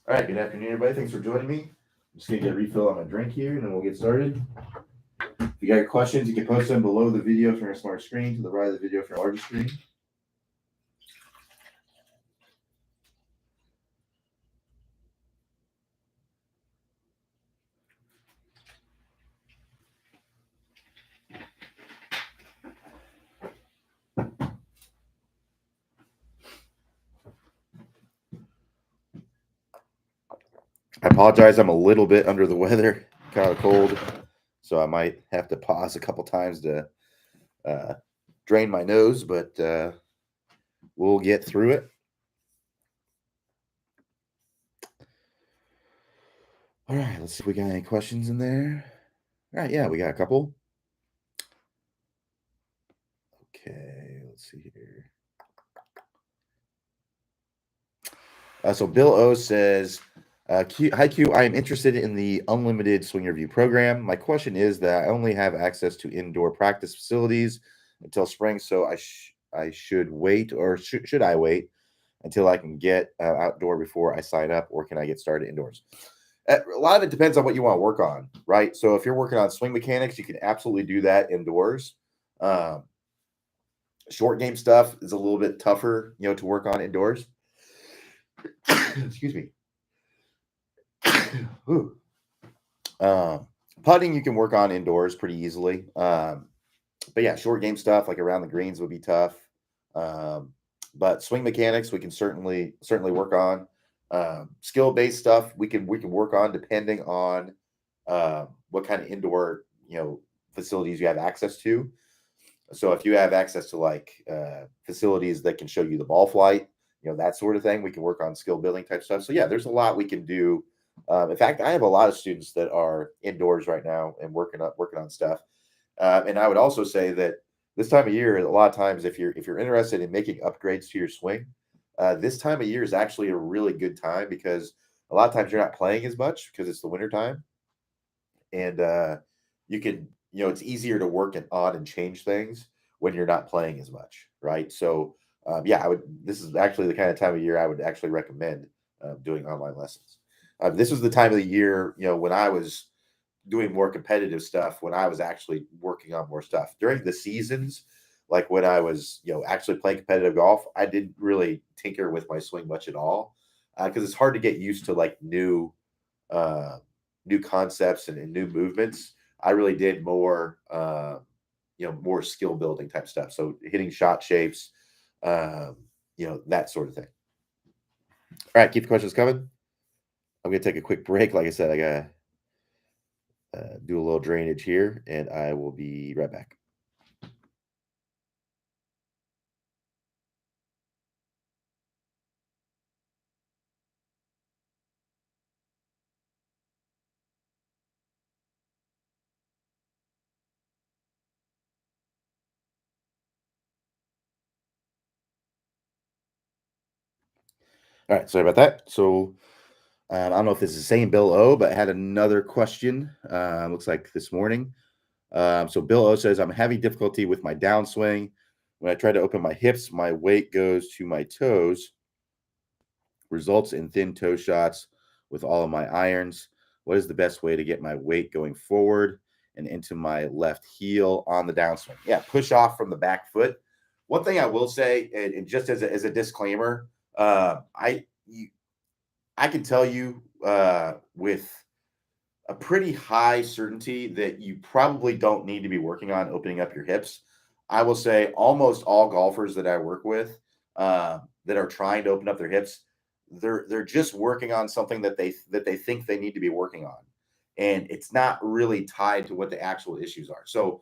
All right, good afternoon, everybody. Thanks for joining me. I'm just going to get a refill on my drink here, and then we'll get started. If you got your questions, you can post them below the video from your smart screen, to the right of the video from your larger screen. I apologize. I'm a little bit under the weather, kind of cold, so I might have to pause a couple times to uh, drain my nose, but we'll get through it. All right, let's see if we got any questions in there. All right, yeah, we got a couple. Okay, let's see here. So Bill O says, hi Q, I am interested in the unlimited swing review program. My question is that I only have access to indoor practice facilities until spring, so I should wait, or should I wait until I can get outdoor before I sign up, or can I get started indoors? A lot of it depends on what you want to work on, right? So if you're working on swing mechanics, you can absolutely do that indoors. Um, Short game stuff is a little bit tougher, to work on indoors. Excuse me. Putting you can work on indoors pretty easily. But yeah, short game stuff like around the greens would be tough. Um, but swing mechanics we can certainly work on. Skill based stuff we can work on depending on what kind of indoor facilities you have access to. So if you have access to like facilities that can show you the ball flight, that sort of thing, we can work on skill building type stuff. So yeah, there's a lot we can do. In fact, I have a lot of students that are indoors right now and working on stuff. And I would also say that this time of year, a lot of times, if you're interested in making upgrades to your swing, this time of year is actually a really good time because a lot of times you're not playing as much because it's the winter time, and you can it's easier to work on and change things when you're not playing as much, right? So yeah, I would. This is actually the kind of time of year I would actually recommend doing online lessons. This was the time of the year, when I was doing more competitive stuff, when I was actually working on more stuff during the seasons, like when I was, actually playing competitive golf. I didn't really tinker with my swing much at all because it's hard to get used to like uh, new concepts and new movements. I really did more, more skill building type stuff. So hitting shot shapes, um, that sort of thing. All right, keep the questions coming. I'm gonna take a quick break. Like I said, I gotta do a little drainage here, and I will be right back. All right, sorry about that. So I don't know if this is the same Bill O, but I had another question. Looks like this morning. So Bill O says, I'm having difficulty with my downswing. When I try to open my hips, my weight goes to my toes, results in thin toe shots with all of my irons. What is the best way to get my weight going forward and into my left heel on the downswing? Yeah, push off from the back foot. One thing I will say, and just as a disclaimer, I can tell you with a pretty high certainty that you probably don't need to be working on opening up your hips. I will say almost all golfers that I work with that are trying to open up their hips, they're just working on something that they think they need to be working on, and it's not really tied to what the actual issues are. So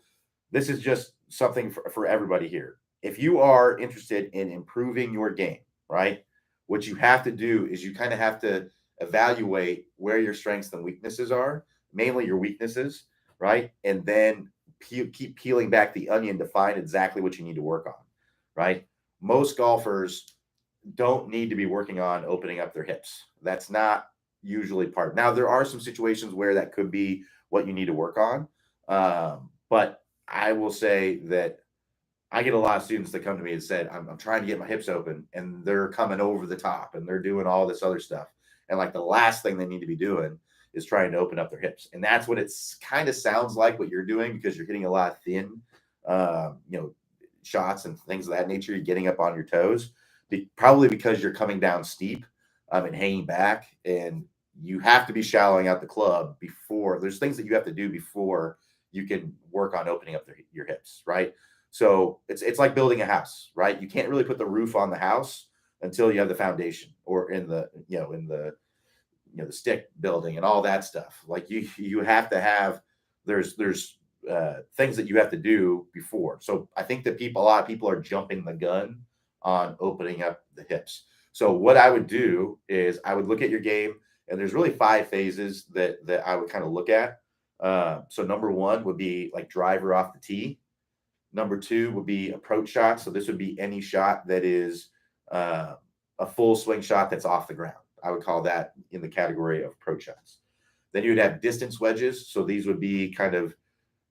this is just something for everybody here. If you are interested in improving your game, right? What you have to do is you kind of have to evaluate where your strengths and weaknesses are, mainly your weaknesses, right? And then keep peeling back the onion to find exactly what you need to work on, right? Most golfers don't need to be working on opening up their hips. That's not usually part. Now, there are some situations where that could be what you need to work on. But I will say that I get a lot of students that come to me and said, I'm trying to get my hips open, and they're coming over the top and they're doing all this other stuff. And like the last thing they need to be doing is trying to open up their hips. And that's what it's kind of sounds like what you're doing, because you're hitting a lot of thin, shots and things of that nature. You're getting up on your toes, probably because you're coming down steep, and hanging back. And you have to be shallowing out the club before. There's things that you have to do before you can work on opening up your hips, right? So it's like building a house, right? You can't really put the roof on the house until you have the foundation, or in the the stick building and all that stuff. Like you have to have, there's things that you have to do before. So I think that a lot of people are jumping the gun on opening up the hips. So what I would do is I would look at your game, and there's really 5 phases that I would kind of look at. So number 1 would be like driver off the tee. Number 2 would be approach shot. So this would be any shot that is a full swing shot that's off the ground. I would call that in the category of approach shots. Then you would have distance wedges. So these would be kind of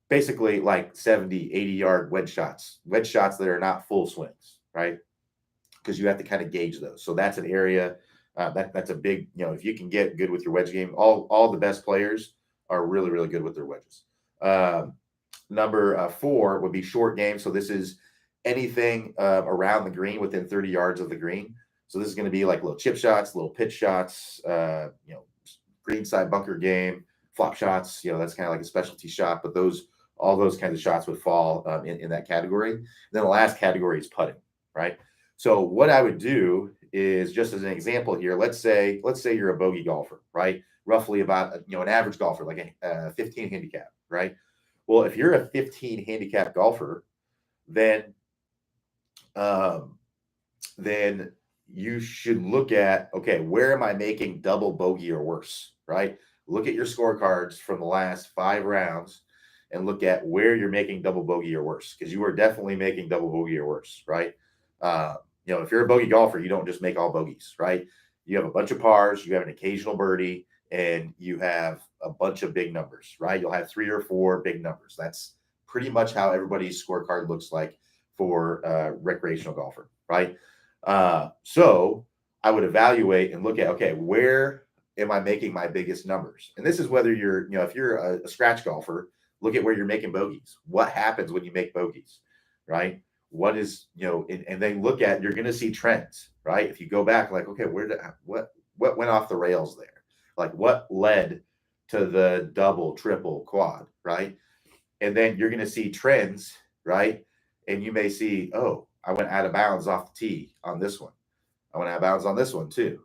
basically like 70, 80-yard wedge shots that are not full swings, right? Because you have to kind of gauge those. So that's an area that's a big, if you can get good with your wedge game, all the best players are really, really good with their wedges. Number 4 would be short game. So this is anything around the green within 30 yards of the green. So this is going to be like little chip shots, little pitch shots, green side bunker game, flop shots. That's kind of like a specialty shot, but all those kinds of shots would fall in that category. And then the last category is putting, right? So what I would do is, just as an example here, let's say you're a bogey golfer, right? Roughly about an average golfer, like a 15 handicap, right? Well, if you're a 15 handicap golfer, then you should look at, okay, where am I making double bogey or worse, right? Look at your scorecards from the last 5 rounds and look at where you're making double bogey or worse, because you are definitely making double bogey or worse, right? If you're a bogey golfer, you don't just make all bogeys, right? You have a bunch of pars, you have an occasional birdie, and you have a bunch of big numbers, right? You'll have 3 or 4 big numbers. That's pretty much how everybody's scorecard looks like for a recreational golfer, right? So I would evaluate and look at, okay, where am I making my biggest numbers? And this is whether you're, if you're a scratch golfer, look at where you're making bogeys. What happens when you make bogeys, right? What is, and then look at, you're going to see trends, right? If you go back, like, okay, what went off the rails there? Like what led to the double, triple, quad, right? And then you're going to see trends, right? And you may see, oh, I went out of bounds off the tee on this one. I went out of bounds on this one too.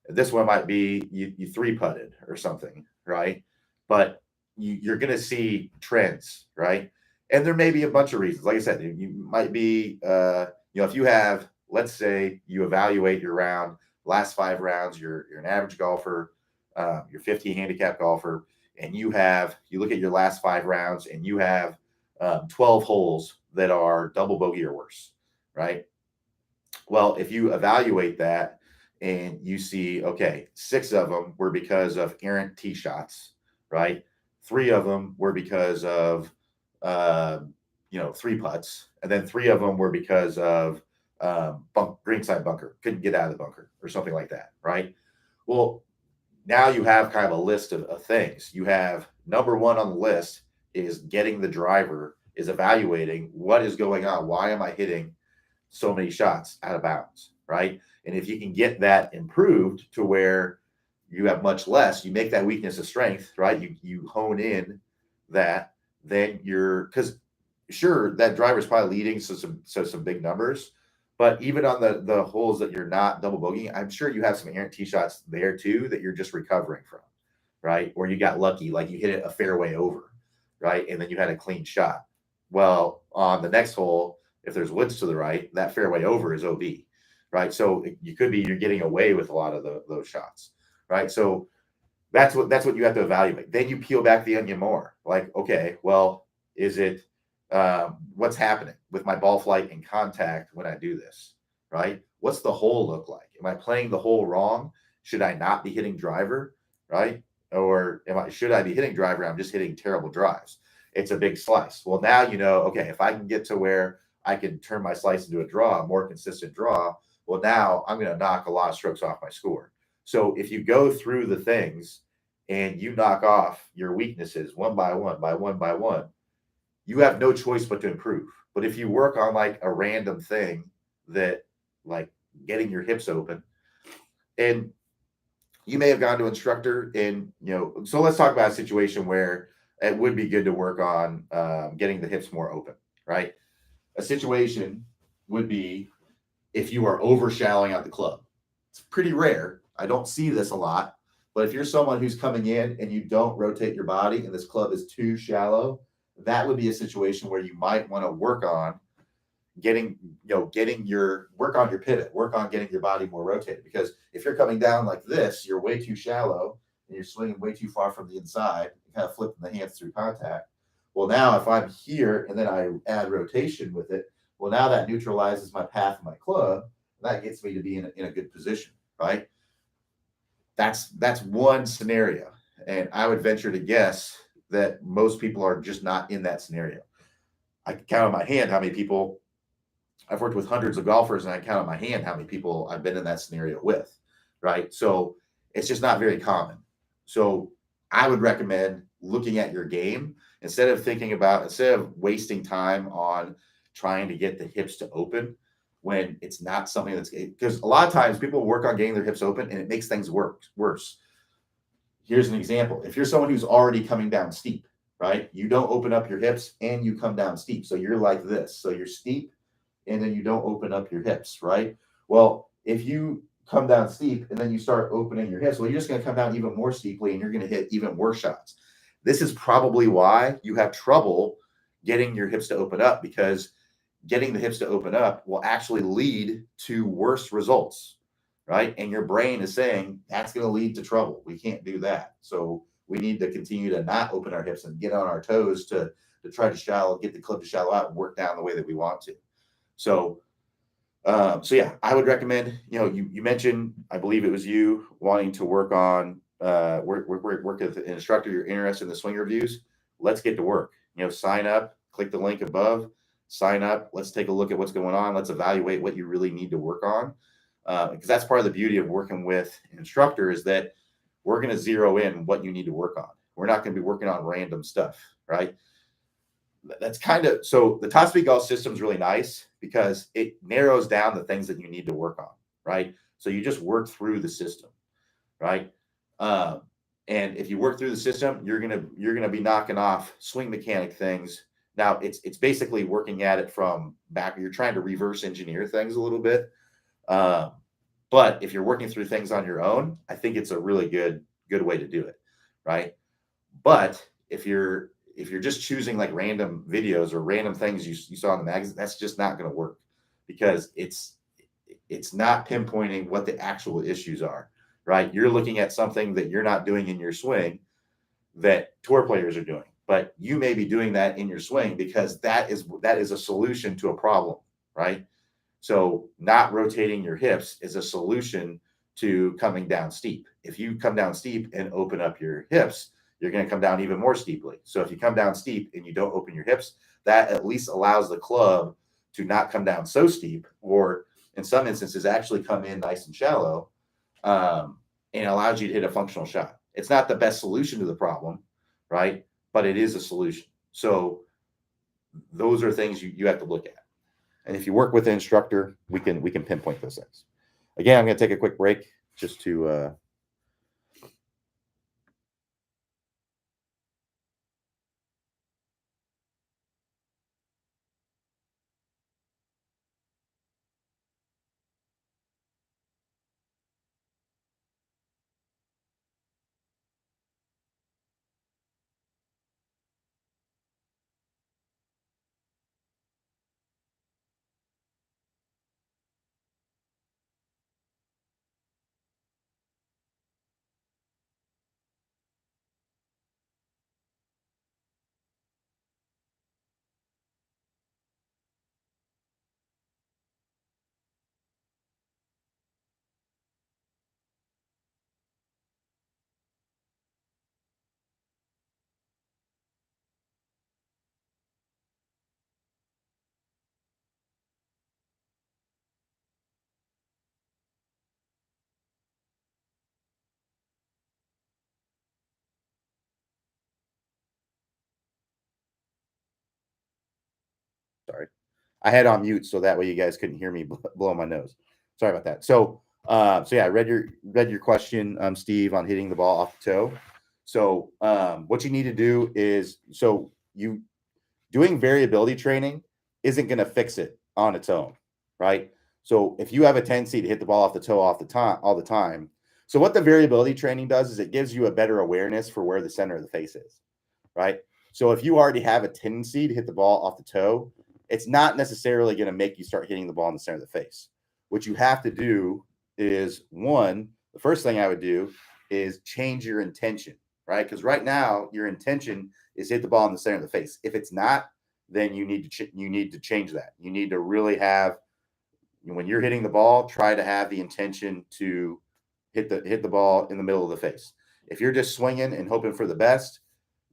This one might be you 3-putted or something, right? But you're going to see trends, right? And there may be a bunch of reasons. Like I said, you might be, if you have, let's say you evaluate your round, last 5 rounds, you're an average golfer, you're 50 handicap golfer, and you look at your last 5 rounds and you have 12 holes that are double bogey or worse, right? Well, if you evaluate that and you see, okay, 6 of them were because of errant tee shots, right? 3 of them were because of 3 putts, and then 3 of them were because of greenside bunker, couldn't get out of the bunker or something like that, right? Well, now you have kind of a list of things. You have number 1 on the list is getting the driver, is evaluating what is going on. Why am I hitting so many shots out of bounds, right? And if you can get that improved to where you have much less, you make that weakness a strength, right? You hone in that, then because sure, that driver's probably leading some big numbers, but even on the holes that you're not double bogeying, I'm sure you have some errant tee shots there too that you're just recovering from, right? Or you got lucky, like you hit it a fairway over, right? And then you had a clean shot. Well, on the next hole, if there's woods to the right, that fairway over is OB, right? So you're getting away with a lot of those shots, right? So that's what you have to evaluate. Then you peel back the onion more. Like, okay, well, is it what's happening with my ball flight and contact when I do this, right? What's the hole look like? Am I playing the hole wrong? Should I not be hitting driver, right? Or should I be hitting driver? I'm just hitting terrible drives. It's a big slice. Well, now okay, if I can get to where I can turn my slice into a more consistent draw, well, now I'm going to knock a lot of strokes off my score. So if you go through the things and you knock off your weaknesses one by one, by one, you have no choice but to improve. But if you work on like a random thing that, like getting your hips open, and you may have gone to an instructor and, so let's talk about a situation where it would be good to work on getting the hips more open, right? A situation would be if you are over shallowing out the club. It's pretty rare. I don't see this a lot, but if you're someone who's coming in and you don't rotate your body and this club is too shallow, that would be a situation where you might want to work on getting your work on your pivot, work on getting your body more rotated. Because if you're coming down like this, you're way too shallow and you're swinging way too far from the inside, kind of flipping the hands through contact. Well, now if I'm here and then I add rotation with it, well, now that neutralizes my path of my club. And that gets me to be in a good position, right? That's one scenario. And I would venture to guess that most people are just not in that scenario. I can count on my hand how many people I've worked with hundreds of golfers, and I count on my hand how many people I've been in that scenario with, right? So it's just not very common. So I would recommend looking at your game instead of wasting time on trying to get the hips to open when it's not something that's, because a lot of times people work on getting their hips open and it makes things worse. Here's an example. If you're someone who's already coming down steep, right? You don't open up your hips and you come down steep. So you're like this. So you're steep and then you don't open up your hips, right? Well, if you come down steep and then you start opening your hips, well, you're just going to come down even more steeply and you're going to hit even worse shots. This is probably why you have trouble getting your hips to open up, because getting the hips to open up will actually lead to worse results, right? And your brain is saying that's going to lead to trouble. We can't do that. So we need to continue to not open our hips and get on our toes to try to get the club to shallow out and work down the way that we want to. So, yeah, I would recommend. You mentioned, I believe it was you wanting to work on work with an instructor. You're interested in the swing reviews. Let's get to work. Sign up. Click the link above. Sign up. Let's take a look at what's going on. Let's evaluate what you really need to work on, because that's part of the beauty of working with an instructor, is that we're going to zero in what you need to work on. We're not going to be working on random stuff, right? That's kind of, so the top speed golf system is really nice because it narrows down the things that you need to work on, right? So you just work through the system, right? Um, and if you work through the system, you're gonna be knocking off swing mechanic things. Now it's basically working at it from back. You're trying to reverse engineer things a little bit, um, but if you're working through things on your own, I think it's a really good way to do it, right? But if you're just choosing like random videos or random things you saw in the magazine, that's just not going to work, because it's not pinpointing what the actual issues are, right? You're looking at something that you're not doing in your swing that tour players are doing, but you may be doing that in your swing because that is a solution to a problem, right? So not rotating your hips is a solution to coming down steep. If you come down steep and open up your hips, you're going to come down even more steeply. So if you come down steep and you don't open your hips, that at least allows the club to not come down so steep, or in some instances actually come in nice and shallow, and allows you to hit a functional shot. It's not the best solution to the problem, right? But it is a solution. So those are things you have to look at. And if you work with an instructor, we can pinpoint those things. Again, I'm going to take a quick break just to I had on mute so that way you guys couldn't hear me blow my nose. Sorry about that. So yeah, I read your question, Steve, on hitting the ball off the toe. So what you need to do is you doing variability training isn't going to fix it on its own, right? So if you have a tendency to hit the ball off the toe off the time all the time, so what the variability training does is it gives you a better awareness for where the center of the face is, right? So if you already have a tendency to hit the ball off the toe, it's not necessarily going to make you start hitting the ball in the center of the face. What you have to do is the first thing I would do is change your intention, right? Because right now your intention is hit the ball in the center of the face. If it's not, then you need to change that. You need to really have, when you're hitting the ball, try to have the intention to hit the ball in the middle of the face. If you're just swinging and hoping for the best,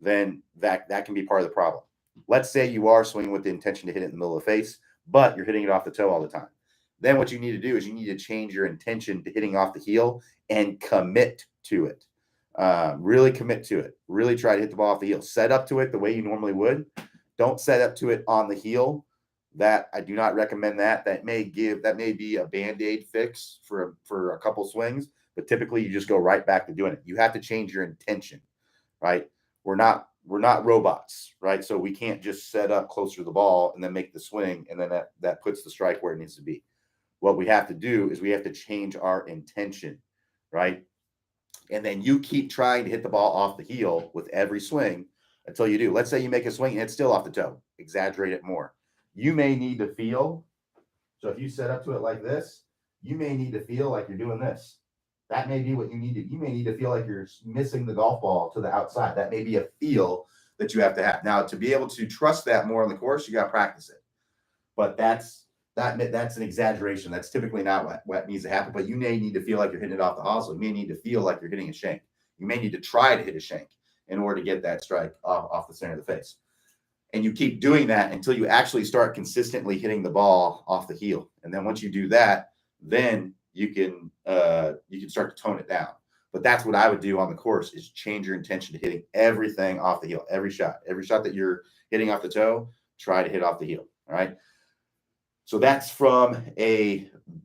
then that can be part of the problem. Let's say you are swinging with the intention to hit it in the middle of the face, but you're hitting it off the toe all the time. Then what you need to do is you need to change your intention to hitting off the heel and commit to it. Really commit to it. Really try to hit the ball off the heel. Set up to it the way you normally would. Don't set up to it on the heel. That I do not recommend that. That may be a Band-Aid fix for a couple swings, but typically you just go right back to doing it. You have to change your intention, right? We're not robots, right? So we can't just set up closer to the ball and then make the swing, and then that puts the strike where it needs to be. What we have to do is we have to change our intention, right? And then you keep trying to hit the ball off the heel with every swing until you do. Let's say you make a swing and it's still off the toe. Exaggerate it more. You may need to feel. So if you set up to it like this, you may need to feel like you're doing this. That may be what you need to. You may need to feel like you're missing the golf ball to the outside. That may be a feel that you have to have. Now, to be able to trust that more on the course, you got to practice it. But that's an exaggeration. That's typically not what needs to happen. But you may need to feel like you're hitting it off the hosel. You may need to feel like you're hitting a shank. You may need to try to hit a shank in order to get that strike off the center of the face. And you keep doing that until you actually start consistently hitting the ball off the heel. And then once you do that, then you can start to tone it down. But that's what I would do on the course is change your intention to hitting everything off the heel. Every shot that you're hitting off the toe, try to hit off the heel. All right. So that's from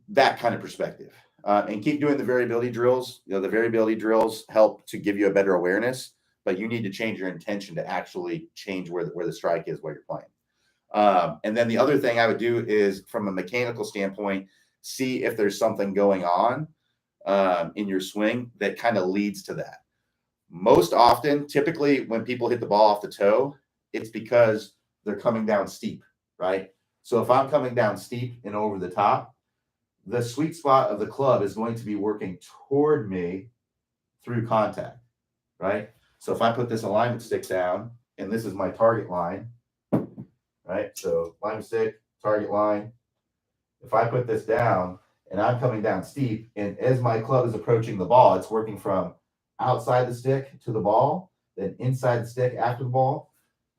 that kind of perspective. And keep doing the variability drills. The variability drills help to give you a better awareness, but you need to change your intention to actually change where the strike is while you're playing. And then the other thing I would do is, from a mechanical standpoint, see if there's something going on in your swing that kind of leads to that. Most often, typically, when people hit the ball off the toe, it's because they're coming down steep, right? So if I'm coming down steep and over the top, the sweet spot of the club is going to be working toward me through contact, right? So if I put this alignment stick down, and this is my target line, right? So alignment stick, target line. If I put this down and I'm coming down steep, and as my club is approaching the ball, it's working from outside the stick to the ball, then inside the stick after the ball.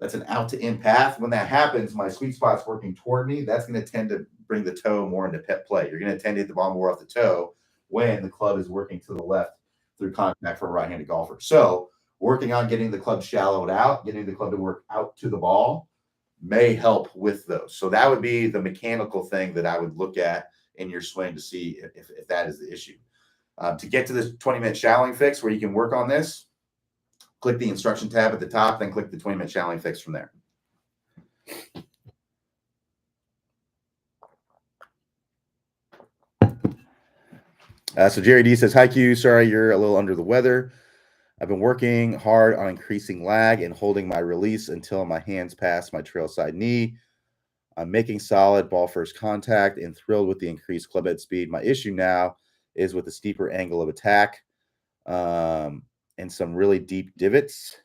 That's an out to in path. When that happens, my sweet spot's working toward me. That's going to tend to bring the toe more into play. You're going to tend to hit the ball more off the toe when the club is working to the left through contact for a right-handed golfer. So working on getting the club shallowed out, getting the club to work out to the ball may help with those. So that would be the mechanical thing that I would look at in your swing to see if that is the issue. To get to this 20-minute shallowing fix where you can work on this, click the instruction tab at the top, then click the 20-minute shallowing fix from there. So Jerry D says, hi Q, sorry you're a little under the weather. I've been working hard on increasing lag and holding my release until my hands pass my trail side knee. I'm making solid ball first contact and thrilled with the increased club head speed. My issue now is with the steeper angle of attack and some really deep divots,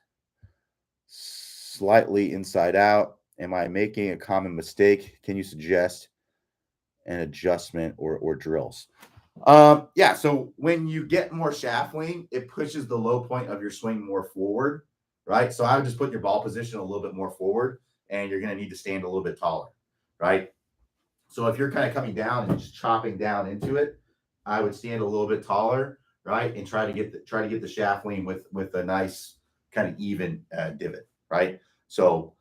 slightly inside out. Am I making a common mistake? Can you suggest an adjustment or drills? Yeah, so when you get more shaft lean, it pushes the low point of your swing more forward, right? So I would just put your ball position a little bit more forward, and you're going to need to stand a little bit taller, right? So if you're kind of coming down and just chopping down into it, I would stand a little bit taller, right, and try to get the shaft lean with a nice kind of even divot, right? So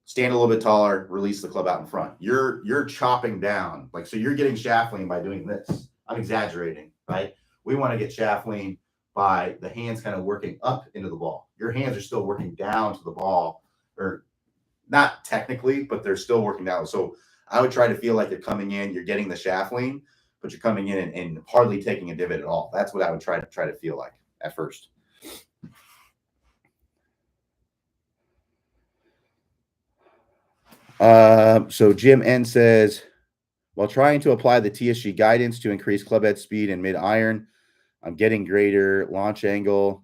stand a little bit taller, release the club out in front. You're chopping down, like, so you're getting shaft lean by doing this. I'm exaggerating, right? We want to get shaft lean by the hands kind of working up into the ball. Your hands are still working down to the ball, or not technically, but they're still working down. So I would try to feel like you're coming in, you're getting the shaft lean, but you're coming in and hardly taking a divot at all. That's what I would try to feel like at first. So Jim N says, while trying to apply the TSG guidance to increase club head speed and mid iron, I'm getting greater launch angle.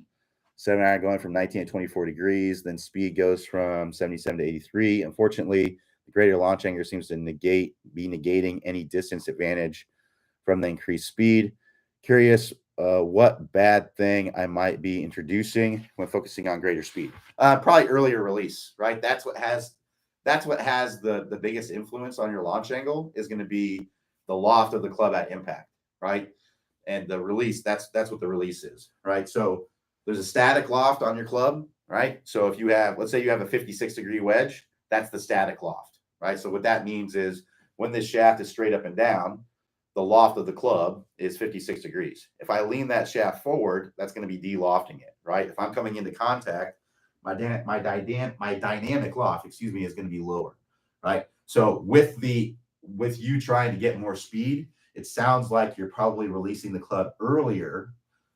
7-iron going from 19 to 24 degrees. Then speed goes from 77 to 83. Unfortunately, the greater launch angle seems to be negating any distance advantage from the increased speed. Curious what bad thing I might be introducing when focusing on greater speed. Probably earlier release, right? That's what has the biggest influence on your launch angle, is going to be the loft of the club at impact, right? And the release, that's what the release is, right? So there's a static loft on your club, right? So if you have, let's say you have a 56-degree wedge, that's the static loft, right? So what that means is when this shaft is straight up and down, the loft of the club is 56 degrees. If I lean that shaft forward, that's going to be de-lofting it, right? If I'm coming into contact, my dynamic loft, is going to be lower, right? So with you trying to get more speed, it sounds like you're probably releasing the club earlier,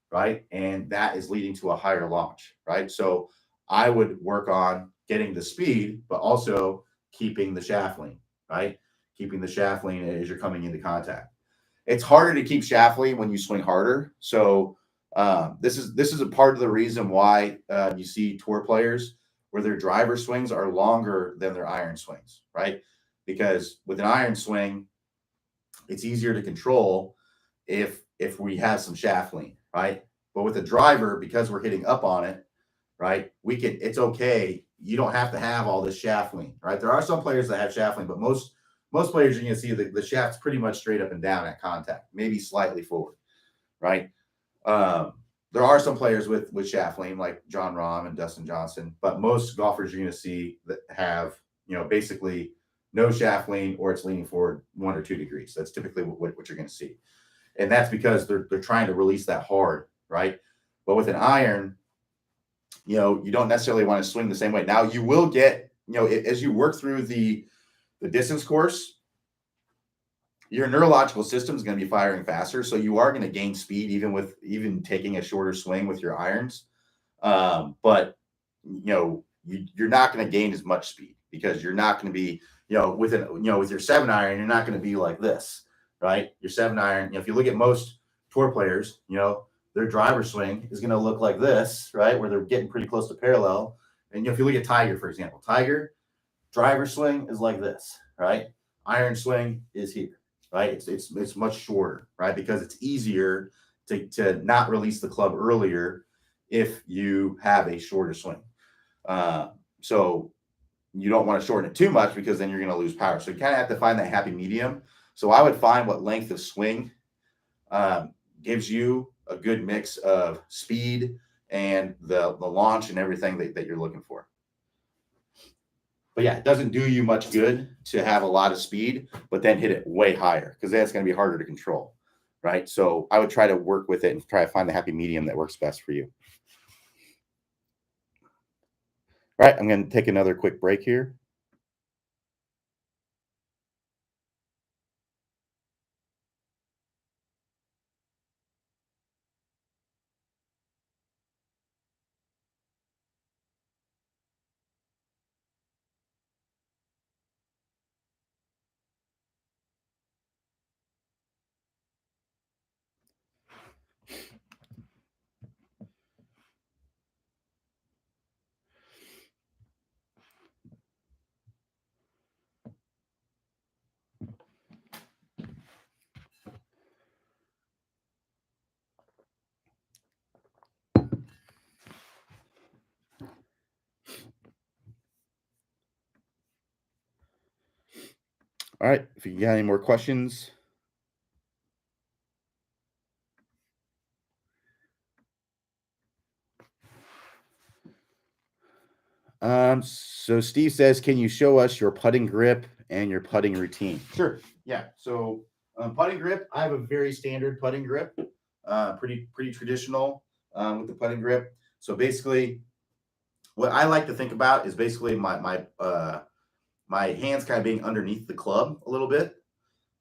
right? And that is leading to a higher launch, right? So I would work on getting the speed, but also keeping the shaft lean, right? Keeping the shaft lean as you're coming into contact. It's harder to keep shaft lean when you swing harder. So this is a part of the reason why you see tour players where their driver swings are longer than their iron swings, right? Because with an iron swing, it's easier to control if we have some shaft lean, right? But with a driver, because we're hitting up on it, right, it's okay. You don't have to have all this shaft lean, right? There are some players that have shaft lean, but most players, you're going to see the shaft's pretty much straight up and down at contact, maybe slightly forward, right? There are some players with shaft lean, like John Rahm and Dustin Johnson, but most golfers you're going to see that have, basically no shaft lean, or it's leaning forward 1 or 2 degrees. That's typically what you're going to see. And that's because they're trying to release that hard, right? But with an iron, you don't necessarily want to swing the same way. Now you will get, as you work through the distance course, your neurological system is going to be firing faster. So you are going to gain speed even taking a shorter swing with your irons. But you're not going to gain as much speed, because you're not going to be, with your 7-iron, you're not going to be like this, right? Your 7-iron, if you look at most tour players, their driver swing is going to look like this, right? Where they're getting pretty close to parallel. And if you look at Tiger, for example, Tiger driver swing is like this, right? Iron swing is here, right? It's much shorter, right? Because it's easier to not release the club earlier if you have a shorter swing. So you don't want to shorten it too much, because then you're going to lose power. So you kind of have to find that happy medium. So I would find what length of swing gives you a good mix of speed and the launch and everything that you're looking for. But yeah, it doesn't do you much good to have a lot of speed, but then hit it way higher, because that's going to be harder to control, right? So I would try to work with it and try to find the happy medium that works best for you. All right, I'm going to take another quick break here. All right, if you got any more questions. So Steve says, can you show us your putting grip and your putting routine? Sure. Yeah. So putting grip, I have a very standard putting grip, pretty traditional with the putting grip. So basically, what I like to think about is basically my hands kind of being underneath the club a little bit,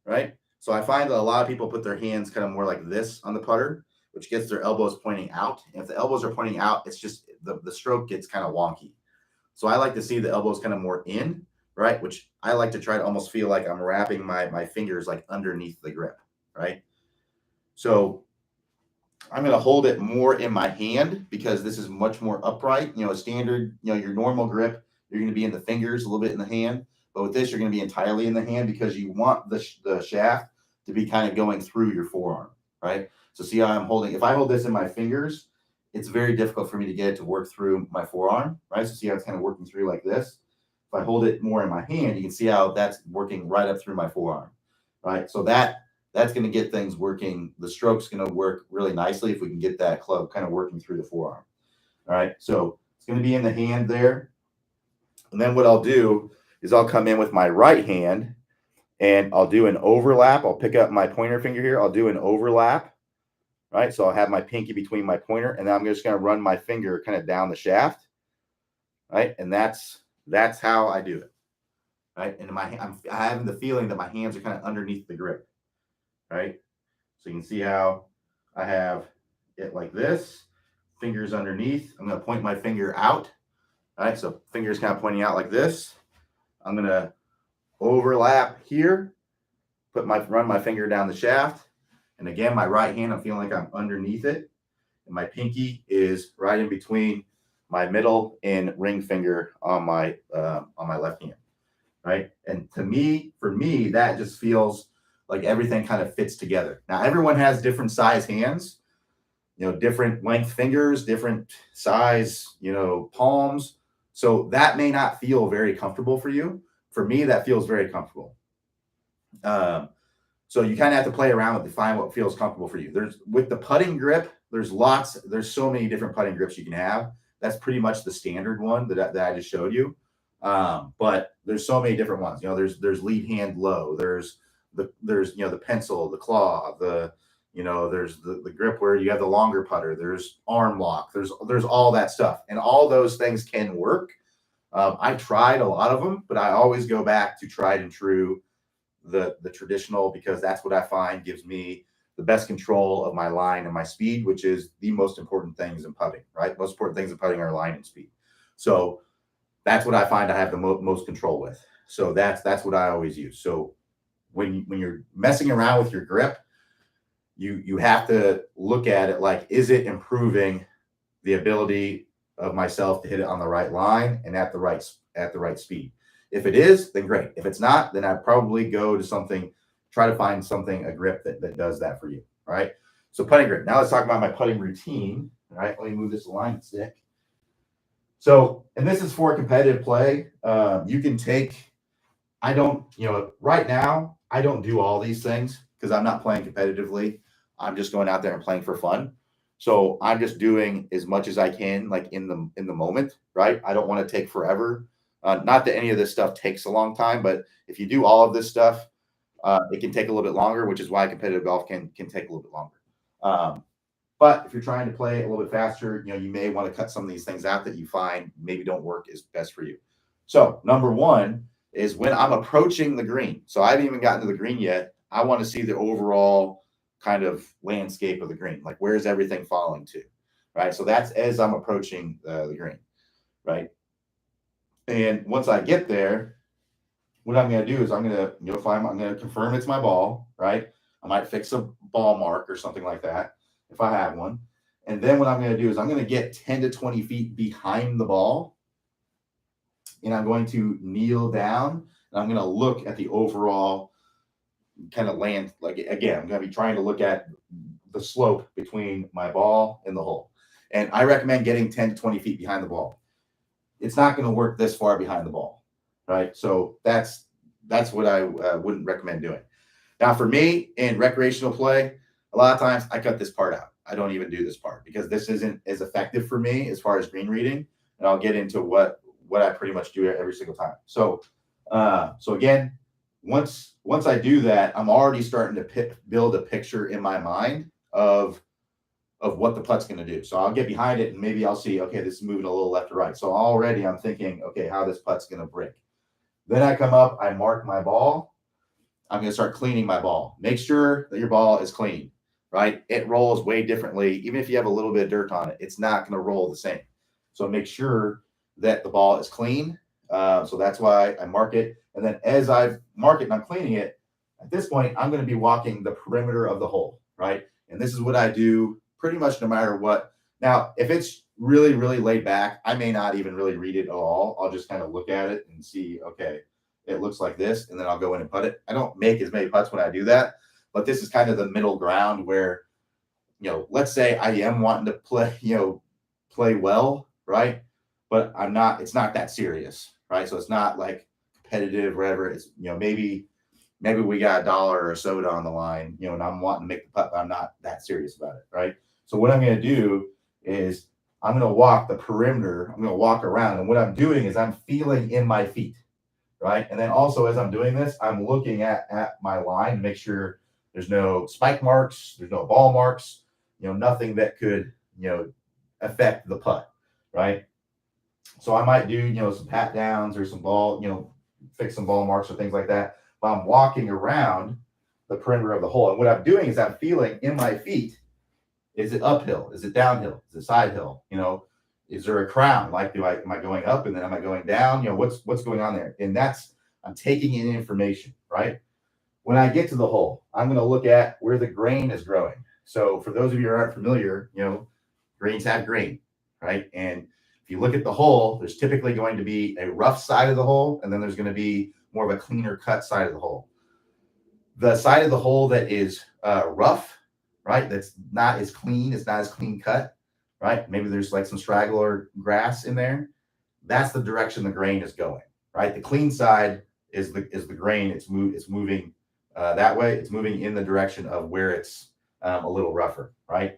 right? So I find that a lot of people put their hands kind of more like this on the putter, which gets their elbows pointing out. And if the elbows are pointing out, it's just the stroke gets kind of wonky. So I like to see the elbows kind of more in, right? Which I like to try to almost feel like I'm wrapping my fingers like underneath the grip, right? So I'm going to hold it more in my hand because this is much more upright. A standard, your normal grip, you're going to be in the fingers, a little bit in the hand. But with this, you're going to be entirely in the hand because you want the shaft to be kind of going through your forearm, right? So see how I'm holding. If I hold this in my fingers, it's very difficult for me to get it to work through my forearm, right? So see how it's kind of working through like this. If I hold it more in my hand, you can see how that's working right up through my forearm, right? So that's going to get things working. The stroke's going to work really nicely if we can get that club kind of working through the forearm. All right. So it's going to be in the hand there. And then what I'll do is I'll come in with my right hand and I'll do an overlap. I'll pick up my pointer finger here. I'll do an overlap. Right. So I'll have my pinky between my pointer and then I'm just going to run my finger kind of down the shaft. Right. And that's how I do it. Right. And I'm having the feeling that my hands are kind of underneath the grip. Right. So you can see how I have it like this, fingers underneath. I'm going to point my finger out. All right. So fingers kind of pointing out like this. I'm going to overlap here, run my finger down the shaft. And again, my right hand, I'm feeling like I'm underneath it. And my pinky is right in between my middle and ring finger on my left hand. Right. And for me, that just feels like everything kind of fits together. Now, everyone has different size hands, different length fingers, different size, palms. So that may not feel very comfortable for you. For me, that feels very comfortable. So you kind of have to play around with to find what feels comfortable for you. With the putting grip, there's so many different putting grips you can have. That's pretty much the standard one that I just showed you. But there's so many different ones. There's lead hand low. There's the pencil, the claw, there's the grip where you have the longer putter. There's arm lock. There's all that stuff, and all those things can work. I tried a lot of them, but I always go back to tried and true, the traditional, because that's what I find gives me the best control of my line and my speed, which is the most important things in putting, right? Most important things in putting are line and speed. So that's what I find I have the most control with. So that's what I always use. So when you're messing around with your grip, you have to look at it like, is it improving the ability of myself to hit it on the right line and at the right speed? If it is, then great. If it's not, then I'd probably go to try to find a grip that does that for you. All right. So putting grip. Now let's talk about my putting routine. All right. Let me move this alignment stick. So, and this is for competitive play. You can take, right now, I don't do all these things because I'm not playing competitively. I'm just going out there and playing for fun. So I'm just doing as much as I can, like in the moment, right? I don't want to take forever. Not that any of this stuff takes a long time, but if you do all of this stuff, it can take a little bit longer, which is why competitive golf can take a little bit longer. But if you're trying to play a little bit faster, you may want to cut some of these things out that you find maybe don't work as best for you. So number one is when I'm approaching the green. So I haven't even gotten to the green yet. I want to see the overall kind of landscape of the green. Like, where's everything falling to, right? So that's as I'm approaching the green, right? And once I get there, what I'm going to do is I'm going to confirm it's my ball, right? I might fix a ball mark or something like that if I have one. And then what I'm going to do is I'm going to get 10 to 20 feet behind the ball. And I'm going to kneel down and I'm going to look at the overall kind of land. Like, again, I'm going to be trying to look at the slope between my ball and the hole. And I recommend getting 10 to 20 feet behind the ball. It's not going to work this far behind the ball, right? So that's what I wouldn't recommend doing. Now, for me in recreational play, a lot of times I cut this part out. I don't even do this part because this isn't as effective for me as far as green reading. And I'll get into what what I pretty much do every single time. So again, once I do that, I'm already starting to build a picture in my mind of what the putt's going to do. So I'll get behind it and maybe I'll see, okay, this is moving a little left or right. So already I'm thinking, okay, how this putt's going to break. Then I come up, I mark my ball. I'm going to start cleaning my ball. Make sure that your ball is clean, right? It rolls way differently. Even if you have a little bit of dirt on it, it's not going to roll the same. So make sure that the ball is clean. So that's why I mark it. And then as I mark it and I'm cleaning it, at this point, I'm going to be walking the perimeter of the hole, right? And this is what I do pretty much no matter what. Now, if it's really, really laid back, I may not even really read it at all. I'll just kind of look at it and see, okay, it looks like this, and then I'll go in and putt it. I don't make as many putts when I do that, but this is kind of the middle ground where, let's say I am wanting to play well, right? But I'm not, it's not that serious, right? So it's not like competitive, whatever. It's, maybe we got $1 or a soda on the line, and I'm wanting to make the putt, but I'm not that serious about it, right? So what I'm going to do is I'm going to walk the perimeter. I'm going to walk around. And what I'm doing is I'm feeling in my feet, right? And then also as I'm doing this, I'm looking at my line to make sure there's no spike marks, there's no ball marks, nothing that could, affect the putt, right? So I might do, some pat downs or some ball, fix some ball marks or things like that. But I'm walking around the perimeter of the hole. And what I'm doing is I'm feeling in my feet, is it uphill? Is it downhill? Is it side hill? Is there a crown? Like, am I going up and then am I going down? What's going on there? And I'm taking in information, right? When I get to the hole, I'm going to look at where the grain is growing. So for those of you who aren't familiar, grains have grain, right? And if you look at the hole, there's typically going to be a rough side of the hole, and then there's going to be more of a cleaner cut side of the hole. The side of the hole that is rough, right? That's not as clean. It's not as clean cut, right? Maybe there's like some straggler grass in there. That's the direction the grain is going, right? The clean side is the grain. It's moving that way. It's moving in the direction of where it's a little rougher, right?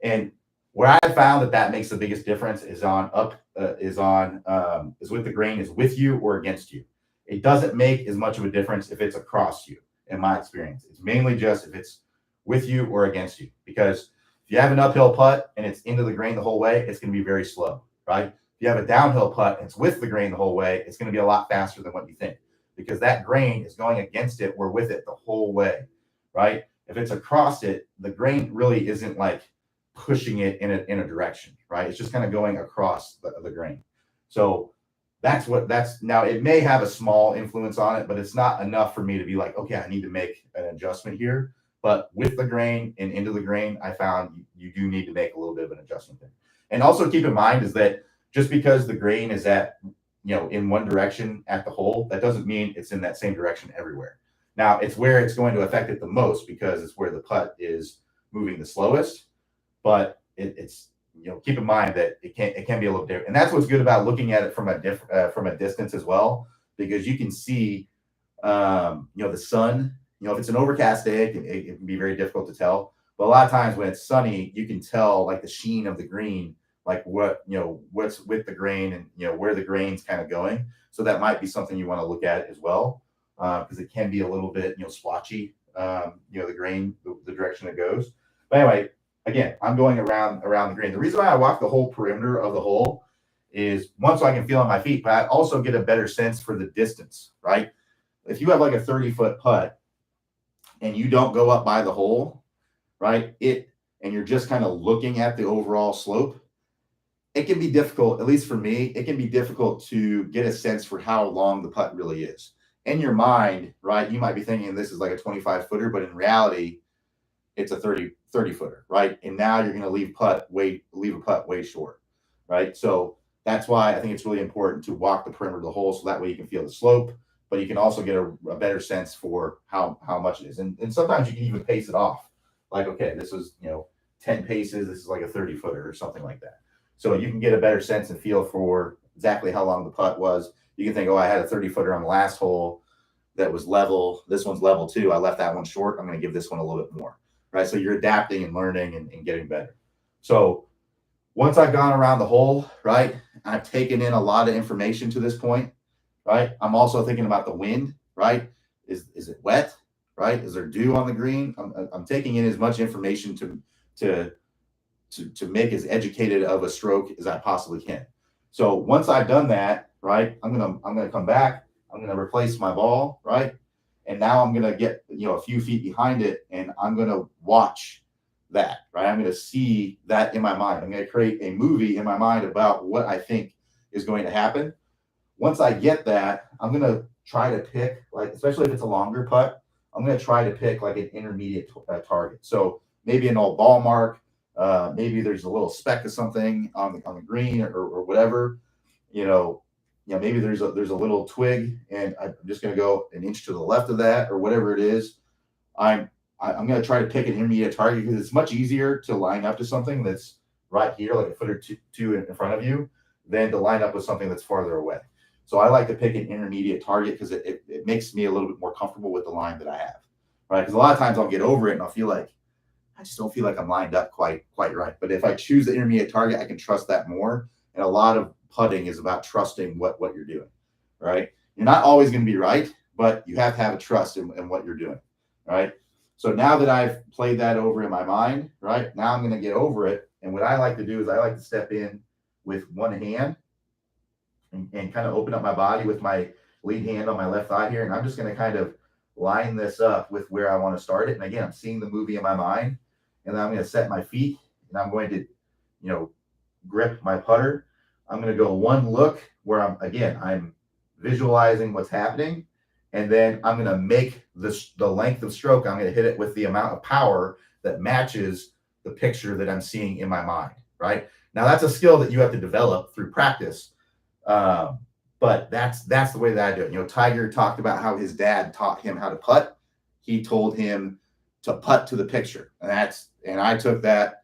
And where I found that makes the biggest difference is with the grain is with you or against you. It doesn't make as much of a difference if it's across you, in my experience. It's mainly just if it's with you or against you, because if you have an uphill putt and it's into the grain the whole way, it's going to be very slow, right? If you have a downhill putt and it's with the grain the whole way, it's going to be a lot faster than what you think, because that grain is going against it or with it the whole way, right? If it's across it, the grain really isn't like pushing it in a direction, right? It's just kind of going across the grain. So now it may have a small influence on it, but it's not enough for me to be like, okay, I need to make an adjustment here. But with the grain and into the grain, I found you do need to make a little bit of an adjustment there. And also keep in mind is that just because the grain is at, in one direction at the hole, that doesn't mean it's in that same direction everywhere. Now, it's where it's going to affect it the most because it's where the putt is moving the slowest. But it's keep in mind that it can be a little different. And that's what's good about looking at it from a distance as well, because you can see, the sun. If it's an overcast day, it can be very difficult to tell. But a lot of times when it's sunny, you can tell like the sheen of the green, like what's with the grain and, where the grain's kind of going. So that might be something you want to look at as well, because it can be a little bit, splotchy, the grain, the direction it goes. But anyway, again, I'm going around the green. The reason why I walk the whole perimeter of the hole is one, so I can feel on my feet, but I also get a better sense for the distance, right? If you have like a 30-foot putt and you don't go up by the hole, right, and you're just kind of looking at the overall slope, it can be difficult, at least for me, it can be difficult to get a sense for how long the putt really is. In your mind, right, you might be thinking this is like a 25-footer, but in reality, it's a 30-footer, right? And now you're going to leave a putt way short, right? So that's why I think it's really important to walk the perimeter of the hole, so that way you can feel the slope, but you can also get a better sense for how much it is. And sometimes you can even pace it off. Like, okay, this was, 10 paces. This is like a 30-footer or something like that. So you can get a better sense and feel for exactly how long the putt was. You can think, oh, I had a 30-footer on the last hole that was level. This one's level 2. I left that one short. I'm going to give this one a little bit more, right? So you're adapting and learning and getting better. So once I've gone around the hole, right, I've taken in a lot of information to this point, right? I'm also thinking about the wind, right? Is it wet, right? Is there dew on the green? I'm taking in as much information to to make as educated of a stroke as I possibly can. So once I've done that, right, I'm gonna come back. I'm gonna replace my ball, right, and now I'm gonna get a few feet behind it, and I'm gonna watch that, right. I'm gonna see that in my mind. I'm gonna create a movie in my mind about what I think is going to happen. Once I get that, I'm gonna try to pick, like, especially if it's a longer putt, I'm gonna try to pick like an intermediate target. So maybe an old ball mark, maybe there's a little speck of something on the green or whatever. You know, maybe there's a little twig, and I'm just gonna go an inch to the left of that or whatever it is. I'm I'm gonna try to pick an intermediate target because it's much easier to line up to something that's right here, like a foot or two in front of you, than to line up with something that's farther away. So I like to pick an intermediate target because it makes me a little bit more comfortable with the line that I have, right? Because a lot of times I'll get over it and I'll feel like I just don't feel like I'm lined up quite right. But if I choose the intermediate target, I can trust that more. And a lot of putting is about trusting what you're doing, right? You're not always going to be right, but you have to have a trust in what you're doing, right? So now that I've played that over in my mind, right, now I'm going to get over it. And what I like to do is I like to step in with one hand and kind of open up my body with my lead hand on my left thigh here. And I'm just going to kind of line this up with where I want to start it. And again, I'm seeing the movie in my mind. And then I'm going to set my feet and I'm going to, grip my putter. I'm going to go one look where I'm visualizing what's happening. And then I'm going to make the length of stroke. I'm going to hit it with the amount of power that matches the picture that I'm seeing in my mind, right? Now that's a skill that you have to develop through practice. But that's the way that I do it. Tiger talked about how his dad taught him how to putt. He told him to putt to the picture. And I took that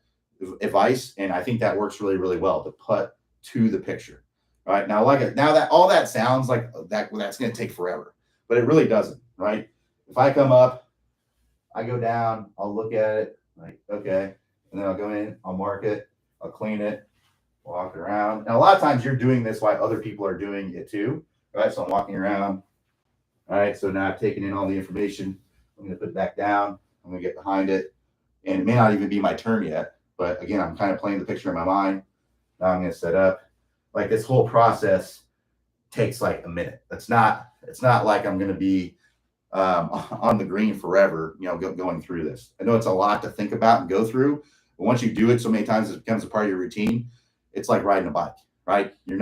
advice, and I think that works really, really well, to putt to the picture. Right now, now that all that sounds like that's going to take forever, but it really doesn't. Right? If I come up, I go down, I'll look at it, like, okay, and then I'll go in, I'll mark it, I'll clean it, walk around. And a lot of times you're doing this while other people are doing it too, right? So I'm walking around. All right, so now I've taken in all the information. I'm going to put it back down. I'm going to get behind it, and it may not even be my turn yet. But again, I'm kind of playing the picture in my mind. Now I'm going to set up. Like, this whole process takes like a minute. It's not like I'm going to be on the green forever, going through this. I know it's a lot to think about and go through, but once you do it so many times, it becomes a part of your routine. It's like riding a bike, right? You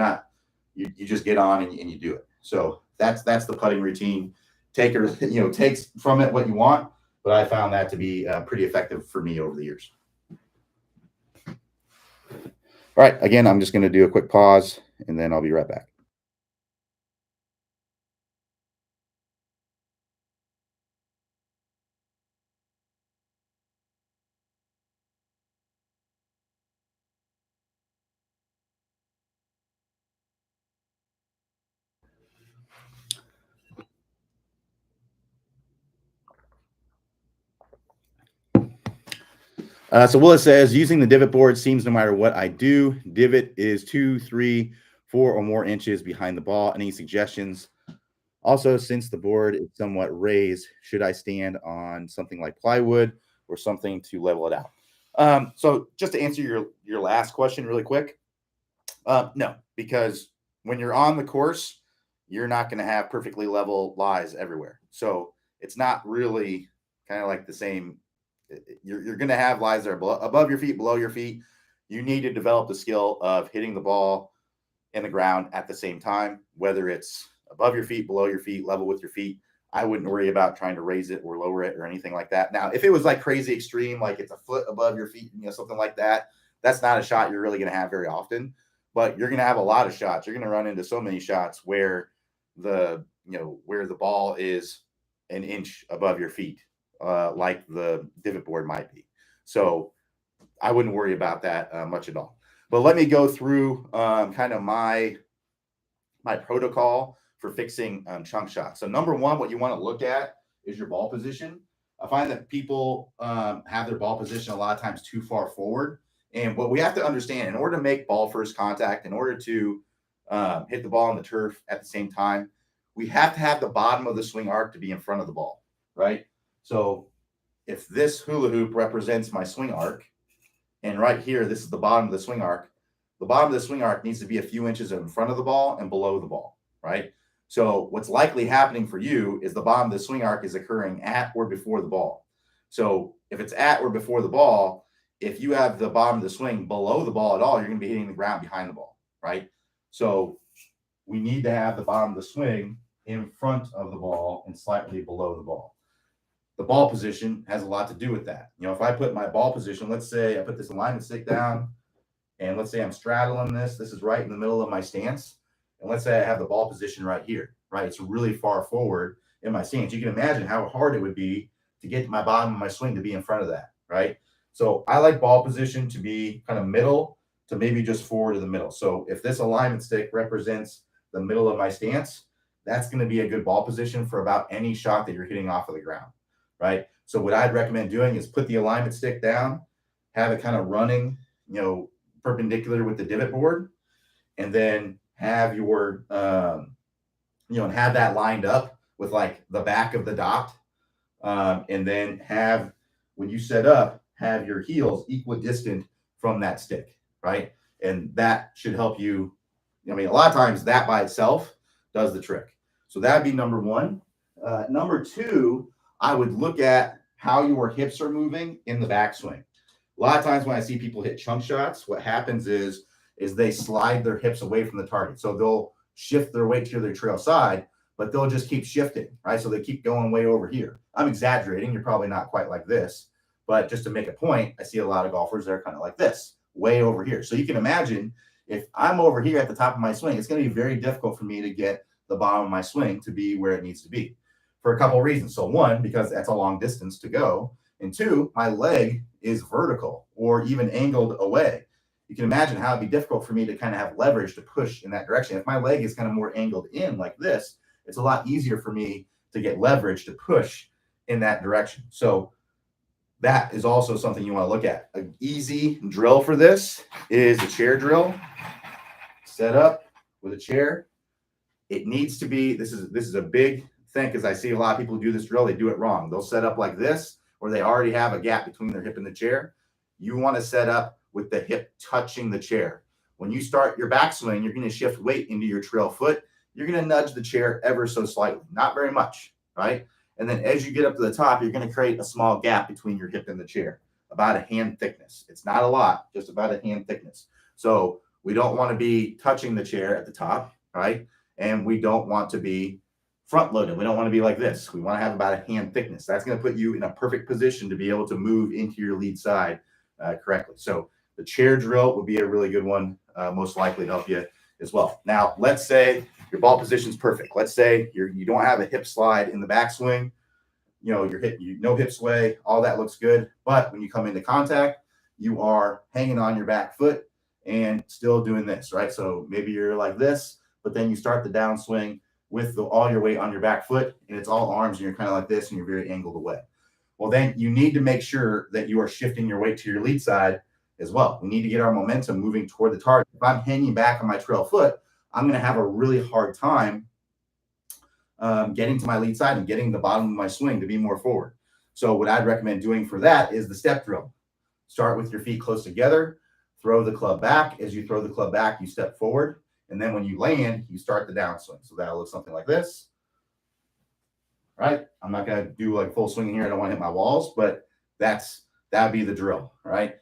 just get on and you do it. So that's the putting routine. Takes from it what you want, but I found that to be pretty effective for me over the years. All right, again, I'm just going to do a quick pause, and then I'll be right back. So Willis says, using the divot board seems no matter what I do, divot is 2, 3, 4 or more inches behind the ball. Any suggestions? Also, since the board is somewhat raised, should I stand on something like plywood or something to level it out? So just to answer your last question really quick, no, because when you're on the course, you're not going to have perfectly level lies everywhere. So it's not really kind of like the same. You're going to have lies that are above your feet, below your feet. You need to develop the skill of hitting the ball in the ground at the same time, whether it's above your feet, below your feet, level with your feet. I wouldn't worry about trying to raise it or lower it or anything like that. Now, if it was like crazy extreme, like it's a foot above your feet, something like that, that's not a shot you're really going to have very often. But you're going to have a lot of shots. You're going to run into so many shots where where the ball is an inch above your feet, like the divot board might be. So I wouldn't worry about that much at all. But let me go through kind of my protocol for fixing chunk shots. So number one, what you want to look at is your ball position. I find that people have their ball position a lot of times too far forward. And what we have to understand, in order to make ball first contact, in order to hit the ball on the turf at the same time. We have to have the bottom of the swing arc to be in front of the ball, right? So if this hula hoop represents my swing arc, and right here, this is the bottom of the swing arc, the bottom of the swing arc needs to be a few inches in front of the ball and below the ball, right? So what's likely happening for you is the bottom of the swing arc is occurring at or before the ball. So if it's at or before the ball, if you have the bottom of the swing below the ball at all, you're going to be hitting the ground behind the ball, right? So we need to have the bottom of the swing in front of the ball and slightly below the ball. The ball position has a lot to do with that. You know, if I put my ball position, let's say I put this alignment stick down, and let's say I'm straddling this. This is right in the middle of my stance. And let's say I have the ball position right here, right? It's really far forward in my stance. You can imagine how hard it would be to get my bottom of my swing to be in front of that, right? So I like ball position to be kind of middle to maybe just forward to the middle. So if this alignment stick represents the middle of my stance, that's going to be a good ball position for about any shot that you're hitting off of the ground, right? So what I'd recommend doing is put the alignment stick down, have it kind of running, you know, perpendicular with the divot board, and then have your, and have that lined up with like the back of the dot. And then have, when you set up, have your heels equidistant from that stick, right? And that should help you. I mean, a lot of times that by itself does the trick. So that'd be number one. Number two, I would look at how your hips are moving in the backswing. A lot of times when I see people hit chunk shots, what happens is they slide their hips away from the target. So they'll shift their weight to their trail side, but they'll just keep shifting, right? So they keep going way over here. I'm exaggerating. You're probably not quite like this, but just to make a point, I see a lot of golfers that are kind of like this, way over here. So you can imagine if I'm over here at the top of my swing, it's going to be very difficult for me to get the bottom of my swing to be where it needs to be for a couple of reasons. So one, because that's a long distance to go. And two, my leg is vertical or even angled away. You can imagine how it'd be difficult for me to kind of have leverage to push in that direction. If my leg is kind of more angled in like this, it's a lot easier for me to get leverage to push in that direction. So that is also something you want to look at. An easy drill for this is a chair drill. Set up with a chair. It needs to be, this is a big thing because I see a lot of people who do this drill, they do it wrong. They'll set up like this, or they already have a gap between their hip and the chair. You want to set up with the hip touching the chair. When you start your backswing, you're going to shift weight into your trail foot. You're going to nudge the chair ever so slightly, not very much, right? And then as you get up to the top, you're going to create a small gap between your hip and the chair, about a hand thickness. It's not a lot, just about a hand thickness. So we don't want to be touching the chair at the top, right? And we don't want to be front loaded. We don't want to be like this. We want to have about a hand thickness. That's going to put you in a perfect position to be able to move into your lead side correctly. So the chair drill would be a really good one, most likely to help you as well. Now, let's say your ball position is perfect. Let's say you don't have a hip slide in the backswing. You know, no hip sway, all that looks good. But when you come into contact, you are hanging on your back foot and still doing this, right? So maybe you're like this, but then you start the downswing with all your weight on your back foot, and it's all arms, and you're kind of like this, and you're very angled away. Well, then you need to make sure that you are shifting your weight to your lead side as well. We need to get our momentum moving toward the target. If I'm hanging back on my trail foot, I'm going to have a really hard time getting to my lead side and getting the bottom of my swing to be more forward. So what I'd recommend doing for that is the step drill. Start with your feet close together, throw the club back. As you throw the club back, you step forward. And then when you land, you start the downswing. So that'll look something like this. Right? I'm not going to do like full swing here. I don't want to hit my walls, but that'd be the drill, right?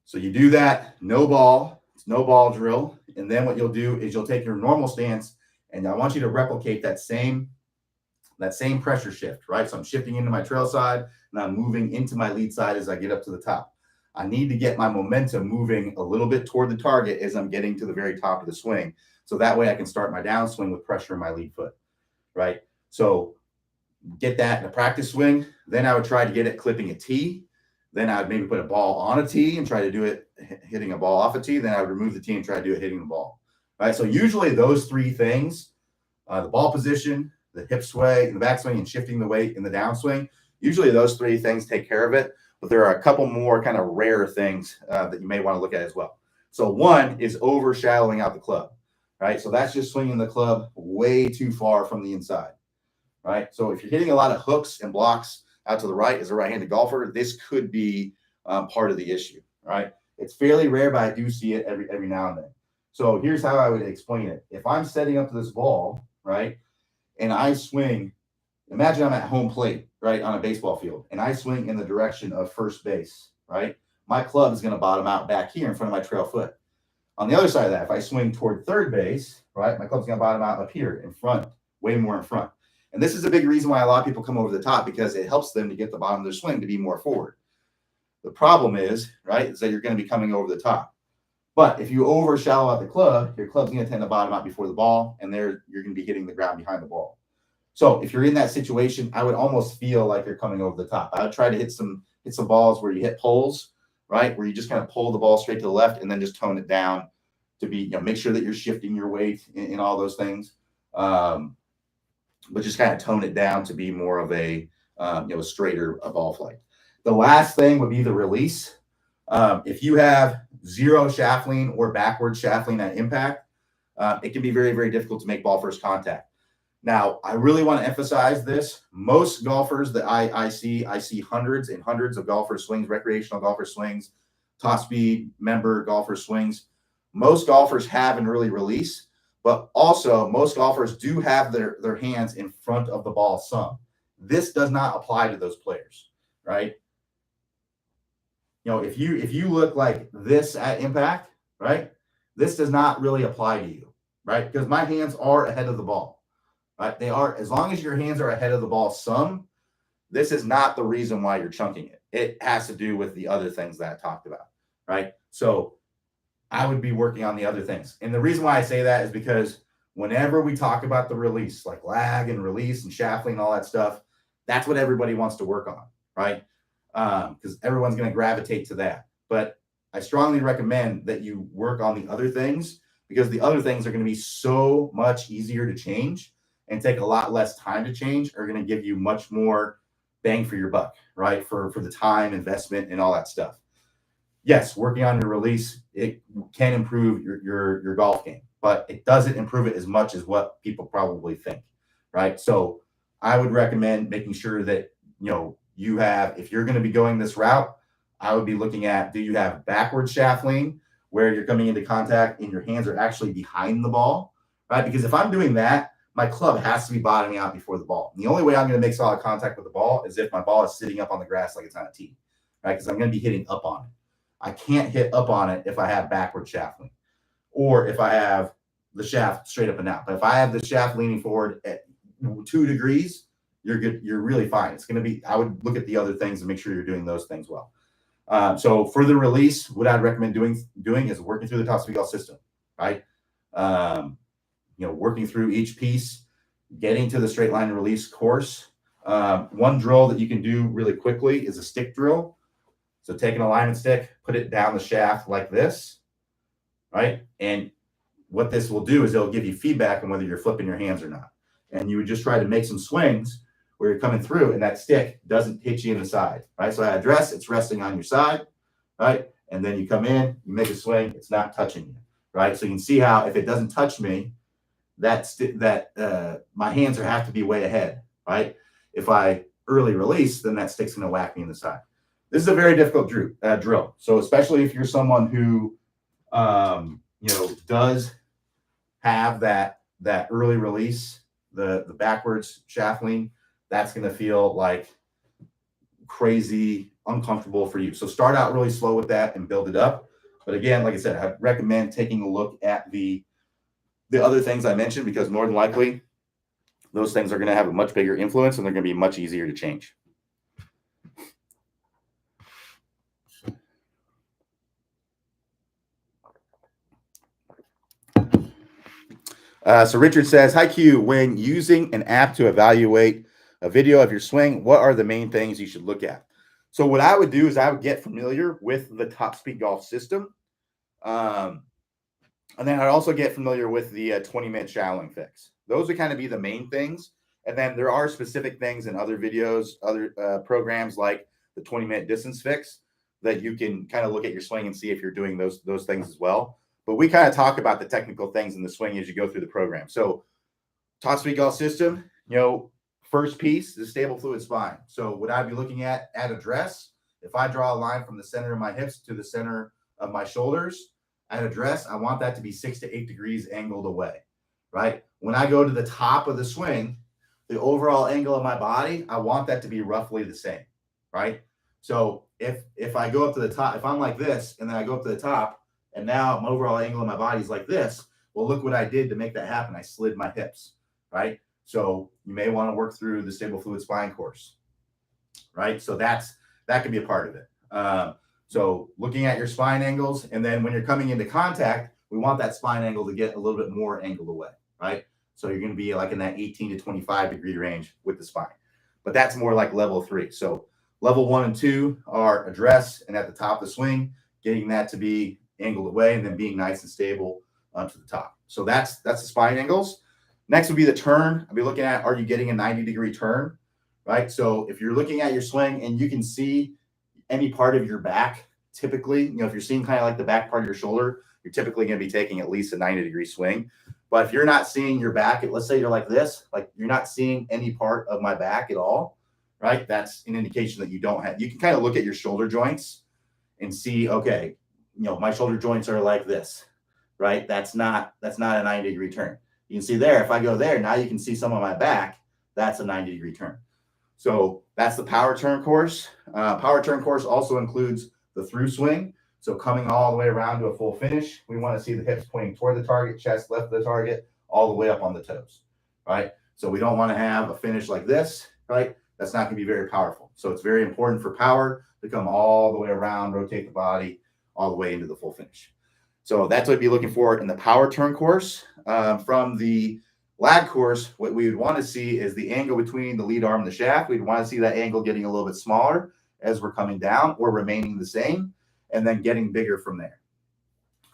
So you do that, no ball. It's no ball drill. And then what you'll do is you'll take your normal stance, and I want you to replicate that same pressure shift, right? So I'm shifting into my trail side, and I'm moving into my lead side as I get up to the top. I need to get my momentum moving a little bit toward the target as I'm getting to the very top of the swing. So that way I can start my downswing with pressure in my lead foot, right? So get that in a practice swing. Then I would try to get it clipping a tee. Then I would maybe put a ball on a tee and try to do it hitting a ball off a tee. Then I would remove the tee and try to do it hitting the ball, right? So usually those three things, the ball position, the hip sway in the backswing, and shifting the weight in the downswing, usually those three things take care of it. But there are a couple more kind of rare things that you may want to look at as well. So one is over shallowing out the club. right? So that's just swinging the club way too far from the inside, right? So if you're hitting a lot of hooks and blocks out to the right as a right-handed golfer, this could be part of the issue, right? It's fairly rare, but I do see it every now and then. So here's how I would explain it. If I'm setting up this ball, right, and I swing, imagine I'm at home plate, right, on a baseball field, and I swing in the direction of first base, right? My club is going to bottom out back here in front of my trail foot. On the other side of that, if I swing toward third base, right, my club's going to bottom out up here in front, way more in front. And this is a big reason why a lot of people come over the top, because it helps them to get the bottom of their swing to be more forward. The problem is, right, is that you're going to be coming over the top. But if you over shallow out the club, your club's going to tend to bottom out before the ball, and there you're going to be hitting the ground behind the ball. So if you're in that situation, I would almost feel like you're coming over the top. I would try to hit some balls where you hit poles, right, where you just kind of pull the ball straight to the left and then just tone it down to be, make sure that you're shifting your weight in all those things. But just kind of tone it down to be more of a straighter ball flight. The last thing would be the release. If you have zero shaft lean or backward shaft lean at impact, it can be very, very difficult to make ball first contact. Now, I really want to emphasize this. Most golfers that I see hundreds and hundreds of golfer swings, recreational golfer swings, top speed member golfer swings. Most golfers have an early release, but also most golfers do have their hands in front of the ball some. This does not apply to those players, right? If you look like this at impact, right, this does not really apply to you, right? Because my hands are ahead of the ball, right? They are, as long as your hands are ahead of the ball some, this is not the reason why you're chunking it. It has to do with the other things that I talked about, right? So I would be working on the other things. And the reason why I say that is because whenever we talk about the release, like lag and release and shaft lean and all that stuff, that's what everybody wants to work on, right? Because everyone's going to gravitate to that. But I strongly recommend that you work on the other things, because the other things are going to be so much easier to change and take a lot less time to change, are going to give you much more bang for your buck, right? For the time investment and all that stuff. Yes, working on your release, it can improve your golf game, but it doesn't improve it as much as what people probably think, right? So I would recommend making sure that, you have, if you're going to be going this route, I would be looking at, do you have backward shaft lean where you're coming into contact and your hands are actually behind the ball, right? Because if I'm doing that, my club has to be bottoming out before the ball. And the only way I'm going to make solid contact with the ball is if my ball is sitting up on the grass like it's on a tee, right? Because I'm going to be hitting up on it. I can't hit up on it if I have backward shaft lean or if I have the shaft straight up and out. But if I have the shaft leaning forward at 2 degrees, you're good. You're really fine. It's going to be, I would look at the other things and make sure you're doing those things well. So for the release, what I'd recommend doing is working through the top speed golf system, right? Working through each piece, getting to the straight line release course. One drill that you can do really quickly is a stick drill. So take an alignment stick, put it down the shaft like this, right? And what this will do is it'll give you feedback on whether you're flipping your hands or not. And you would just try to make some swings where you're coming through and that stick doesn't hit you in the side, right? So I address, it's resting on your side, right? And then you come in, you make a swing, it's not touching you, right? So you can see how if it doesn't touch me, my hands have to be way ahead, right? If I early release, then that stick's going to whack me in the side. This is a very difficult drill. So especially if you're someone who, does have that early release, the backwards shaft lean, that's going to feel like crazy uncomfortable for you. So start out really slow with that and build it up. But again, like I said, I recommend taking a look at the other things I mentioned, because more than likely those things are going to have a much bigger influence and they're going to be much easier to change. So Richard says, hi Q, when using an app to evaluate a video of your swing, what are the main things you should look at? So what I would do is I would get familiar with the Top Speed Golf system. And then I'd also get familiar with the 20-minute shallowing fix. Those would kind of be the main things. And then there are specific things in other videos, other programs like the 20-minute distance fix that you can kind of look at your swing and see if you're doing those things as well. But we kind of talk about the technical things in the swing as you go through the program. So top speed golf system, first piece is stable fluid spine. So what I'd be looking at address, if I draw a line from the center of my hips to the center of my shoulders at address, I want that to be 6 to 8 degrees angled away, right? When I go to the top of the swing, the overall angle of my body, I want that to be roughly the same, right? So if I go up to the top, if I'm like this, and then I go up to the top, and now my overall angle of my body is like this, well, look what I did to make that happen. I slid my hips, right? So you may want to work through the stable fluid spine course, right? So that can be a part of it. So looking at your spine angles, and then when you're coming into contact, we want that spine angle to get a little bit more angled away, right? So you're going to be like in that 18 to 25 degree range with the spine. But that's more like level 3. So level 1 and 2 are address and at the top of the swing, getting that to be angled away and then being nice and stable to the top. So that's the spine angles. Next would be the turn. I'll be looking at, are you getting a 90-degree turn, right? So if you're looking at your swing and you can see any part of your back, typically, if you're seeing kind of like the back part of your shoulder, you're typically going to be taking at least a 90-degree swing. But if you're not seeing your back, let's say you're like this, like you're not seeing any part of my back at all, right? That's an indication that you don't have. You can kind of look at your shoulder joints and see, okay, my shoulder joints are like this, right? That's not a 90-degree turn. You can see there, if I go there, now you can see some of my back. That's a 90-degree turn. So that's the power turn course. Power turn course also includes the through swing. So coming all the way around to a full finish, we want to see the hips pointing toward the target, chest left of the target, all the way up on the toes, right? So we don't want to have a finish like this, right? That's not going to be very powerful. So it's very important for power to come all the way around, rotate the body all the way into the full finish. So that's what I'd be looking for in the power turn course. From the lag course, what we would want to see is the angle between the lead arm and the shaft. We'd want to see that angle getting a little bit smaller as we're coming down or remaining the same, and then getting bigger from there.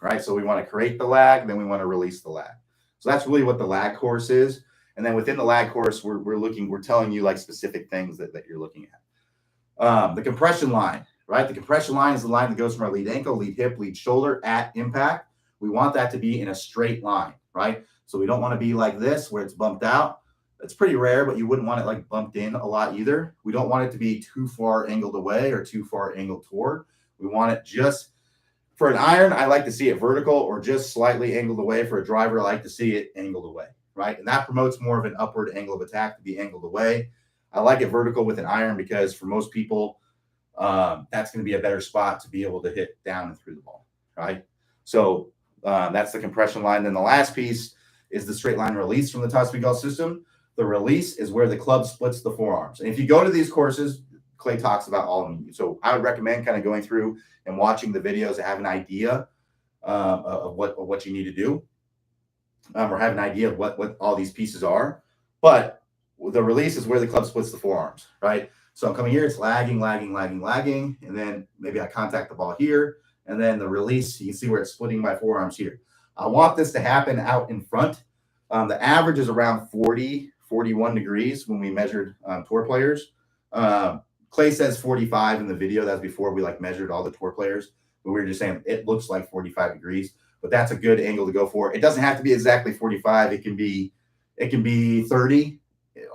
Right? So we want to create the lag, then we want to release the lag. So that's really what the lag course is. And then within the lag course, we're telling you like specific things that you're looking at. The compression line, right? The compression line is the line that goes from our lead ankle, lead hip, lead shoulder at impact. We want that to be in a straight line, right? So we don't want to be like this where it's bumped out. It's pretty rare, but you wouldn't want it like bumped in a lot either. We don't want it to be too far angled away or too far angled toward. We want it just, for an iron, I like to see it vertical or just slightly angled away. For a driver, I like to see it angled away, right? And that promotes more of an upward angle of attack to be angled away. I like it vertical with an iron because for most people, that's going to be a better spot to be able to hit down and through the ball, right? So that's the compression line. Then the last piece is the straight line release from the top speed golf system. The release is where the club splits the forearms. And if you go to these courses, Clay talks about all of them. So I would recommend kind of going through and watching the videos to have an idea of what you need to do, or have an idea of what all these pieces are. But the release is where the club splits the forearms, right? So I'm coming here, it's lagging, and then maybe I contact the ball here, and then the release, you can see where it's splitting my forearms here. I want this to happen out in front. The average is around 40, 41 degrees when we measured tour players. Clay says 45 in the video. That's before we measured all the tour players, but we were just saying it looks like 45 degrees, but that's a good angle to go for. It doesn't have to be exactly 45. It can be 30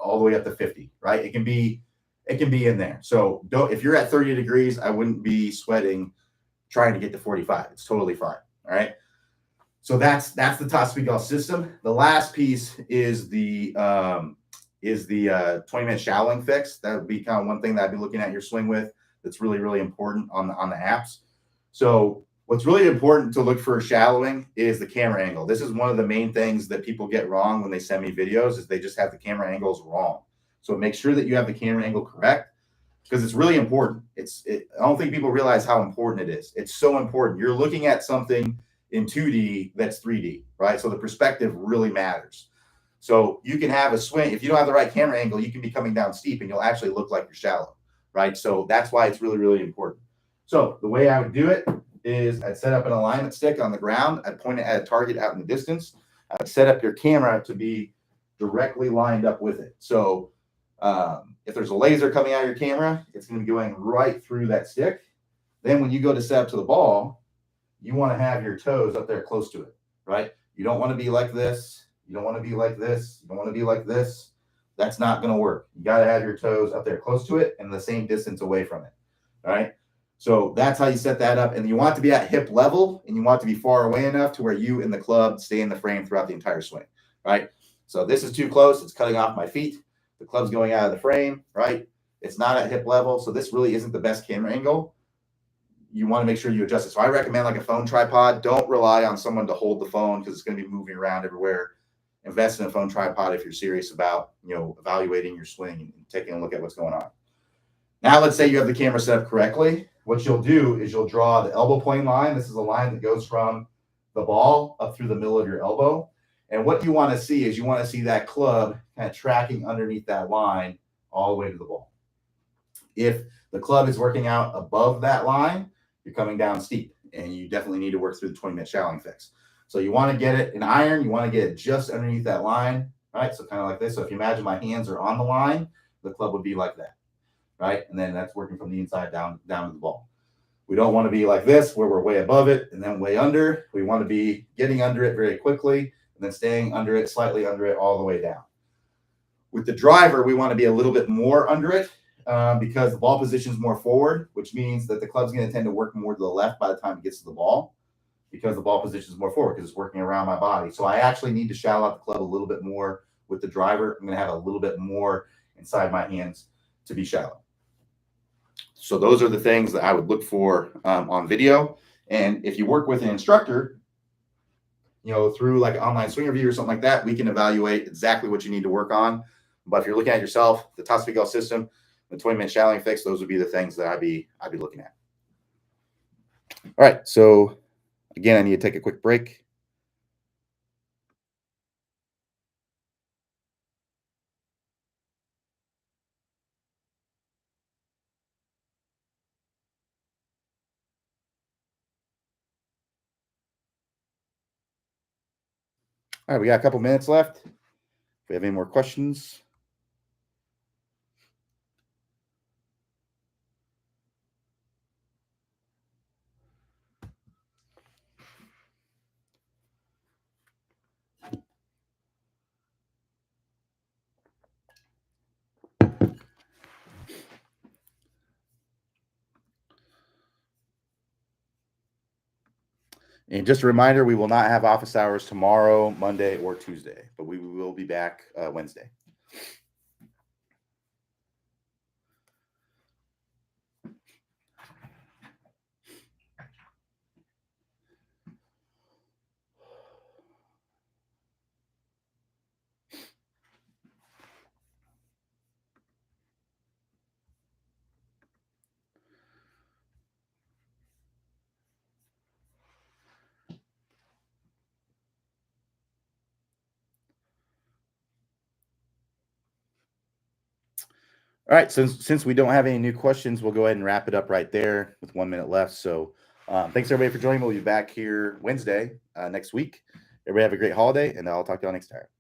all the way up to 50, right? It can be in there. So if you're at 30 degrees, I wouldn't be sweating trying to get to 45. It's totally fine. All right. So that's the top speed golf system. The last piece is the 20-minute shallowing fix. That would be kind of one thing that I'd be looking at your swing with. That's really, really important on the apps. So what's really important to look for shallowing is the camera angle. This is one of the main things that people get wrong when they send me videos, is they just have the camera angles wrong. So make sure that you have the camera angle correct, because it's really important. I don't think people realize how important it is. It's so important. You're looking at something in 2D that's 3D, right? So the perspective really matters. So you can have a swing. If you don't have the right camera angle, you can be coming down steep and you'll actually look like you're shallow, right? So that's why it's really, really important. So the way I would do it is I'd set up an alignment stick on the ground. I'd point it at a target out in the distance. I'd set up your camera to be directly lined up with it. So if there's a laser coming out of your camera, it's going to be going right through that stick. Then when you go to set up to the ball, you want to have your toes up there close to it, right? You don't want to be like this. You don't want to be like this. You don't want to be like this. That's not going to work. You got to have your toes up there close to it and the same distance away from it, all right? So that's how you set that up. And you want it to be at hip level, and you want it to be far away enough to where you and the club stay in the frame throughout the entire swing, right? So this is too close. It's cutting off my feet. The club's going out of the frame, right? It's not at hip level. So this really isn't the best camera angle. You want to make sure you adjust it. So I recommend like a phone tripod. Don't rely on someone to hold the phone because it's going to be moving around everywhere. Invest in a phone tripod if you're serious about, evaluating your swing and taking a look at what's going on. Now, let's say you have the camera set up correctly. What you'll do is you'll draw the elbow plane line. This is a line that goes from the ball up through the middle of your elbow. And what you want to see is you want to see that club kind of tracking underneath that line all the way to the ball. If the club is working out above that line, you're coming down steep, and you definitely need to work through the 20-minute shallowing fix. So you want to get it in iron. You want to get it just underneath that line, right? So kind of like this. So if you imagine my hands are on the line, the club would be like that, right? And then that's working from the inside down to the ball. We don't want to be like this where we're way above it and then way under. We want to be getting under it very quickly and then staying under it, slightly under it, all the way down. With the driver, we want to be a little bit more under it because the ball position is more forward, which means that the club's going to tend to work more to the left by the time it gets to the ball because the ball position is more forward because it's working around my body. So I actually need to shallow out the club a little bit more with the driver. I'm going to have a little bit more inside my hands to be shallow. So those are the things that I would look for on video. And if you work with an instructor, through like an online swing review or something like that, we can evaluate exactly what you need to work on. But if you're looking at yourself, the top speed golf system, the 20-minute shallowing fix, those would be the things that I'd be looking at. All right. So again, I need to take a quick break. All right, we got a couple minutes left. If we have any more questions. And just a reminder, we will not have office hours tomorrow, Monday, or Tuesday, but we will be back Wednesday. All right, since we don't have any new questions, we'll go ahead and wrap it up right there with 1 minute left. So thanks everybody for joining. We'll be back here Wednesday next week. Everybody have a great holiday, and I'll talk to y'all next time.